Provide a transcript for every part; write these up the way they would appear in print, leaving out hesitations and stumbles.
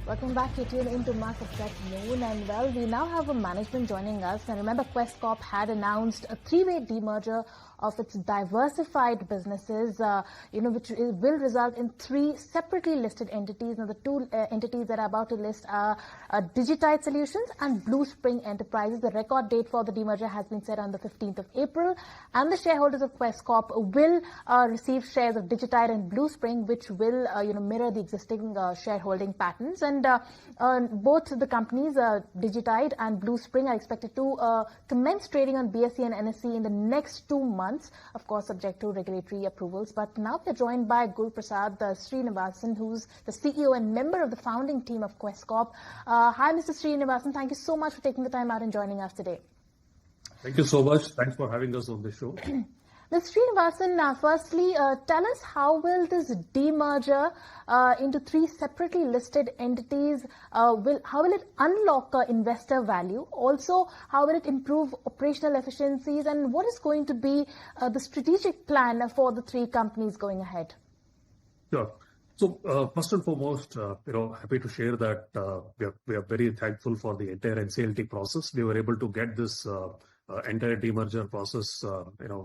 Welcome back. You tune into Mass Effect Noon, and well, we now have a management joining us. And remember, Quess Corp had announced a three-way demerger of its diversified businesses, which will result in three separately listed entities. Now, the two entities that are about to list are Digitide Solutions and Blue Spring Enterprises. The record date for the demerger has been set on the 15th of April, and the shareholders of Quess Corp will receive shares of Digitide and Blue Spring, which will, mirror the existing shareholding patterns. And both the companies, Digitide and Blue Spring, are expected to commence trading on BSE and NSE in the next 2 months, of course, subject to regulatory approvals. But now we're joined by Guruprasad Srinivasan, who's the CEO and member of the founding team of Quess Corp. Hi, Mr. Srinivasan. Thank you so much for taking the time out and joining us today. Thank you so much. Thanks for having us on the show. Mr. Srinivasan, firstly, tell us how will this demerger into three separately listed entities, how will it unlock investor value? Also, how will it improve operational efficiencies? And what is going to be the strategic plan for the three companies going ahead? Sure. So first and foremost, happy to share that we are very thankful for the entire NCLT process. We were able to get this entire demerger process,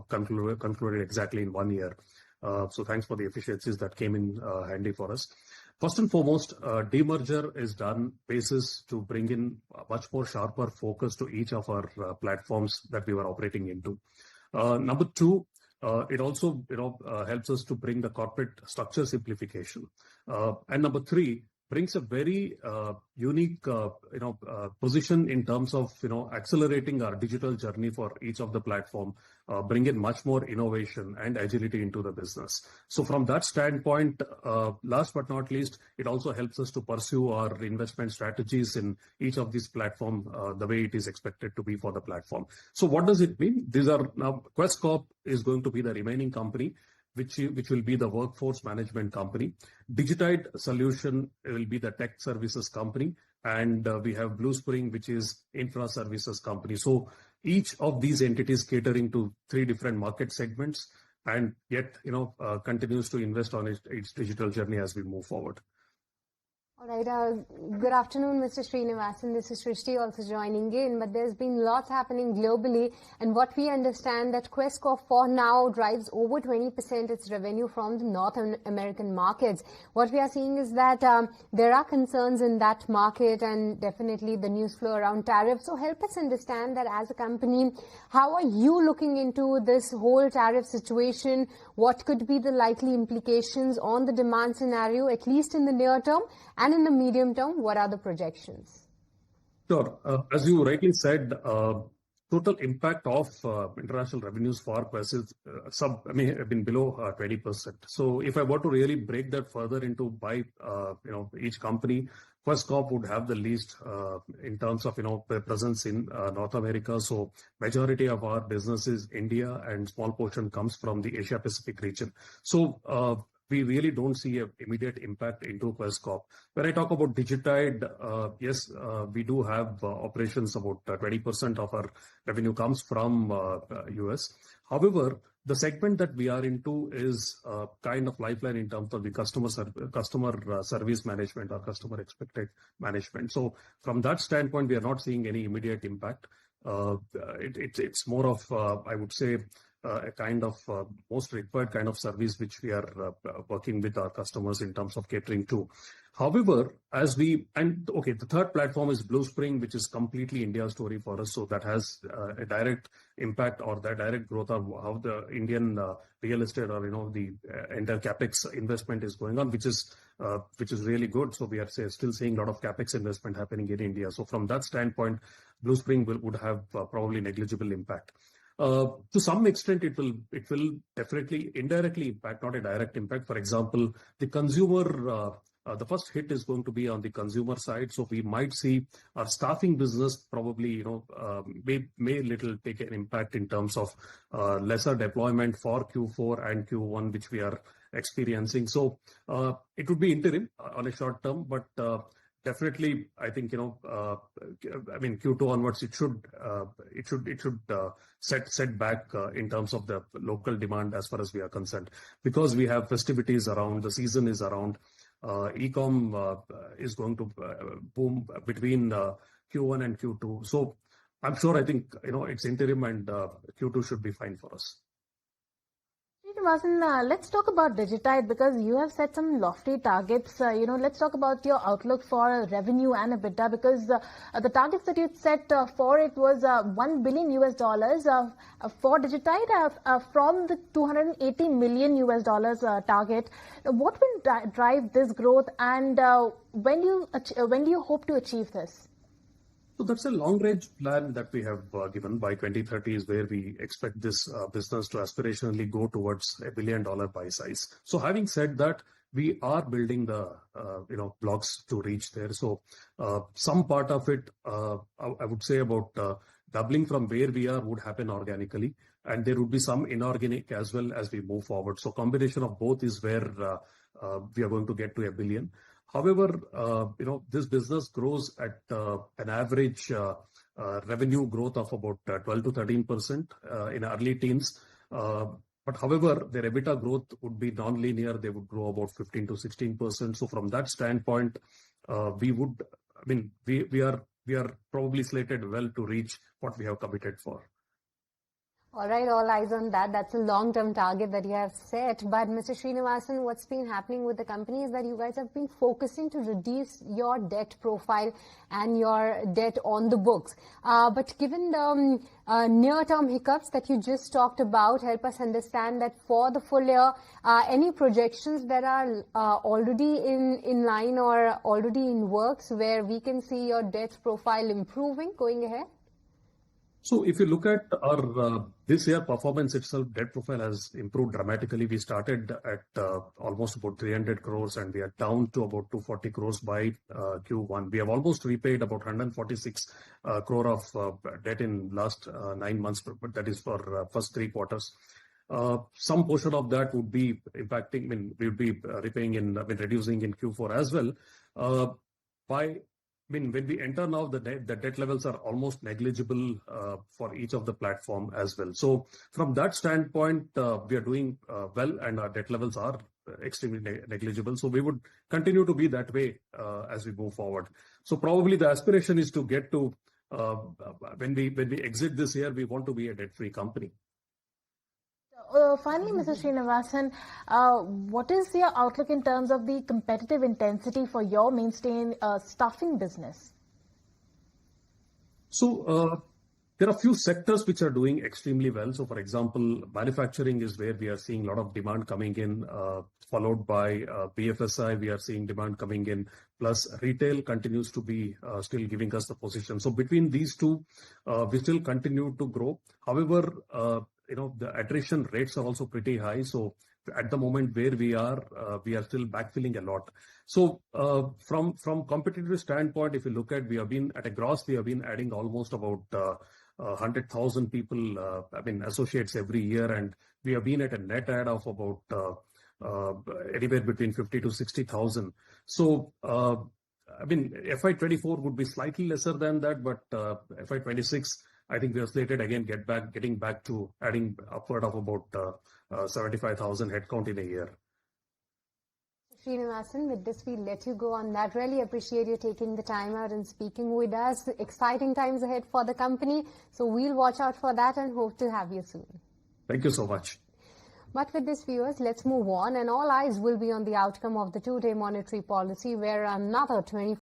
concluded exactly in 1 year. So thanks for the efficiencies that came in handy for us. First and foremost, demerger is done basis to bring in a much more sharper focus to each of our platforms that we were operating into. Number two, it also helps us to bring the corporate structure simplification. And number three, brings a very unique position in terms of accelerating our digital journey for each of the platform, bring in much more innovation and agility into the business. So from that standpoint, last but not least, it also helps us to pursue our investment strategies in each of these platform the way it is expected to be for the platform. So what does it mean? These are now Quess Corp is going to be the remaining company, which will be the workforce management company. Digitide Solution will be the tech services company, and we have Blue Spring, which is infra services company. So each of these entities catering to three different market segments, and yet continues to invest on its digital journey as we move forward. All right. Good afternoon, Mr. Srinivasan. This is Srishti also joining in, but there's been lots happening globally, and what we understand that Quess Corp for now drives over 20% its revenue from the North American markets. What we are seeing is that there are concerns in that market and definitely the news flow around tariffs. So help us understand that as a company, how are you looking into this whole tariff situation? What could be the likely implications on the demand scenario, at least in the near term? And in the medium term, what are the projections? Sure. As you rightly said, total impact of international revenues for Quess is have been below 20%. So if I were to really break that further into by each company, Quess Corp would have the least in terms of presence in North America. So majority of our business is India, and small portion comes from the Asia Pacific region. So we really don't see an immediate impact into Quess Corp. When I talk about Digitide, yes, we do have operations. About 20% of our revenue comes from US. However, the segment that we are into is kind of lifeline in terms of the customer service management or customer expected management. So from that standpoint, we are not seeing any immediate impact. It's more of, I would say, a kind of most required kind of service which we are working with our customers in terms of catering to. However, the third platform is Blue Spring, which is completely India story for us. So that has a direct impact or the direct growth of how the Indian real estate or the entire capex investment is going on, which is really good. So we are still seeing a lot of capex investment happening in India. So from that standpoint, Blue Spring would have probably negligible impact. To some extent, it will definitely indirectly impact, not a direct impact. For example, the consumer, the first hit is going to be on the consumer side. So we might see our staffing business probably, may little take an impact in terms of lesser deployment for Q4 and Q1, which we are experiencing. So it would be interim on a short term, but definitely, I think Q2 onwards, it should set back in terms of the local demand as far as we are concerned, because we have festivities around, the season is around. e-com is going to boom between Q1 and Q2. So I'm sure, I think, it's interim and Q2 should be fine for us. Srinivasan, let's talk about Digitide because you have set some lofty targets. Let's talk about your outlook for revenue and EBITDA because the targets that you set for it was $1 billion for Digitide from the $280 million target. What will drive this growth, and when do you hope to achieve this? So that's a long-range plan that we have given. By 2030 is where we expect this business to aspirationally go towards $1 billion buy size. So having said that, we are building the blocks to reach there. So some part of it, I would say about doubling from where we are would happen organically, and there would be some inorganic as well as we move forward. So combination of both is where we are going to get to $1 billion. However, this business grows at an average revenue growth of about 12 to 13% in early teens. But however, their EBITDA growth would be non-linear. They would grow about 15 to 16%. So from that standpoint, we are probably slated well to reach what we have committed for. All right, all eyes on that. That's a long-term target that you have set. But Mr. Srinivasan, what's been happening with the company is that you guys have been focusing to reduce your debt profile and your debt on the books. But given the near-term hiccups that you just talked about, help us understand that for the full year, any projections that are already in line or already in works where we can see your debt profile improving going ahead? So if you look at our this year performance itself, debt profile has improved dramatically. We started at almost about 300 crores and we are down to about 240 crores by Q1. We have almost repaid about 146 crore of debt in last 9 months, but that is for first 3 quarters. Some portion of that would be impacting, we would be repaying reducing in Q4 as well. When we enter now, the debt levels are almost negligible for each of the platform as well. So from that standpoint, we are doing well and our debt levels are extremely negligible. So we would continue to be that way as we move forward. So probably the aspiration is to get to, when we exit this year, we want to be a debt-free company. Finally, Mr. Srinivasan, what is your outlook in terms of the competitive intensity for your mainstay staffing business? So there are a few sectors which are doing extremely well. So for example, manufacturing is where we are seeing a lot of demand coming in, followed by BFSI, we are seeing demand coming in, plus retail continues to be still giving us the position. So between these two, we still continue to grow. However, the attrition rates are also pretty high. So at the moment where we are still backfilling a lot. So from competitive standpoint, if you look at, we have been adding almost about 100,000 people, associates every year, and we have been at a net add of about anywhere between 50 to 60,000. So FY24 would be slightly lesser than that, but FY26, I think we are slated again getting back to adding upward of about 75,000 headcount in a year. Srinivasan, with this we let you go on that. Really appreciate you taking the time out and speaking with us. Exciting times ahead for the company. So we'll watch out for that and hope to have you soon. Thank you so much. But with this, viewers, let's move on, and all eyes will be on the outcome of the 2-day monetary policy where another 20